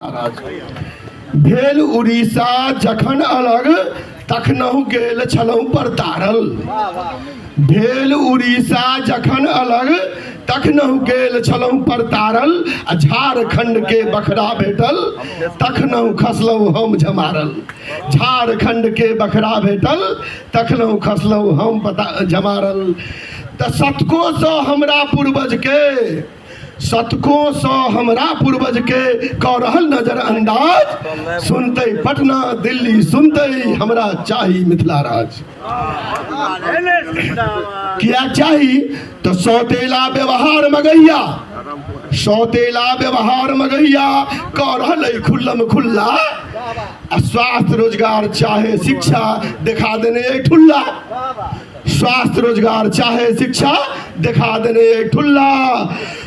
भेल उड़ीसा जखन अलग तखनहु गेल छलहुँ पर तारल। भेल उड़ीसा जखन अलग तखनहु गेल छलहुँ पर तारल। आ झारखंड के बखरा भेटल तखनहु खसलहुँ हम झमारल। झारखंड के बखरा भेटल तखनहु खसलहुँ हम झमारल। त शतकों सँ हमरा पूर्वज के शतकों सँ हमरा पूर्वज के कऽ रहल नजर अंदाज। सुनते पटना दिल्ली सुनते हमरा चाही मिथिला राज। किया चाही तो सौतेला व्यवहार मगैया सौतेला व्यवहार मगैया कऽ रहल खुल्लम खुल्ला। स्वास्थ्य रोजगार चाहे शिक्षा दिखा देने ठुल्ला। स्वास्थ्य रोजगार चाहे शिक्षा दिखा देने ठुल्ला।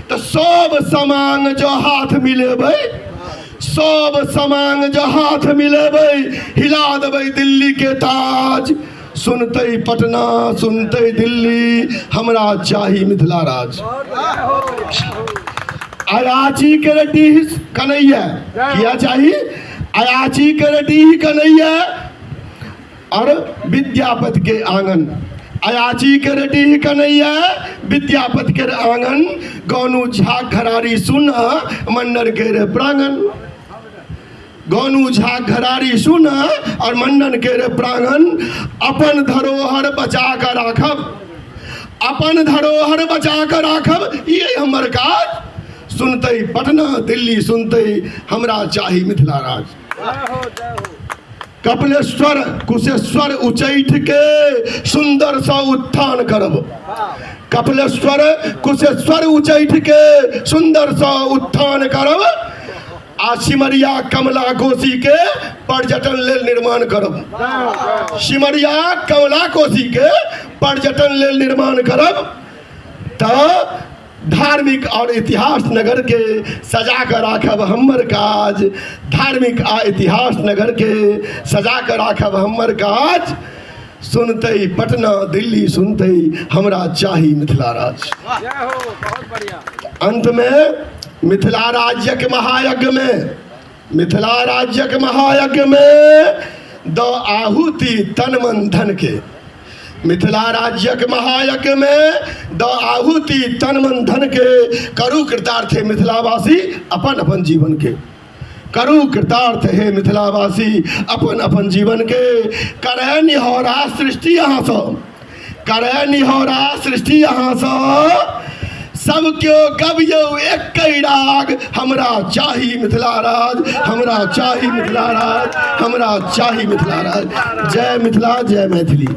तो सब समांग जो हाथ मिलेबै सब समांग जो हाथ मिलेबै हिला देबै दिल्ली के ताज। सुनते पटना सुनते दिल्ली हमरा चाही मिथिला राज। अयाची के रेड्डी कन्हैया किया चाही अयाची के रेड्डी कन्हैया और विद्यापति के आंगन। अयाची के रेड्डी कन्हैया विद्यापति के आंगन। गोनू झा घरारी सुन मन्नर के रे प्रांगण। गोनू झा घरारी सुन और मन्नन के रे प्रांगण। अपन धरोहर बचा कर राखब अपन धरोहर बचा कर राखब ये हमर काज। सुनते पटना दिल्ली सुनते हमरा चाही मिथिला राज। कपिलेश्वर कुशेश्वर उचैठ के सुंदर सा उत्थान करब। कपिलेश्वर कुशेश्वर उचैठ के सुंदर सा उत्थान करब। आ सिमरिया कमला कोसी के पर्यटन लेल निर्माण करब। सिमरिया कमला कोसी के पर्यटन लेल निर्माण करब। तो धार्मिक और इतिहास नगर के सजा कर राखब हमर काज। धार्मिक आ इतिहास नगर के सजा कर राखब हमर काज। सुनते पटना दिल्ली सुनते हमरा चाही मिथिला राज। अंत में मिथिला राज्य के महायज्ञ में मिथिला राज्य के महायज्ञ में द आहुति तन मन धन के। मिथिला राज्य के महायज्ञ में द आहुति तन मन धन के। करु कृतार्थ है मिथिलावासी अपन अपन जीवन के। करु कृतार्थ है मिथिलावासी अपन अपन जीवन के। करे निहोरा सृष्टि यहाँ सँ करे निहोरा सृष्टि यहाँ सँ। सब क्यों गबियो एक राग हमरा चाही मिथिला राज। हमरा चाही मिथिला राज हमरा चाही मिथिला राज। जय मिथिला जय मैथिली।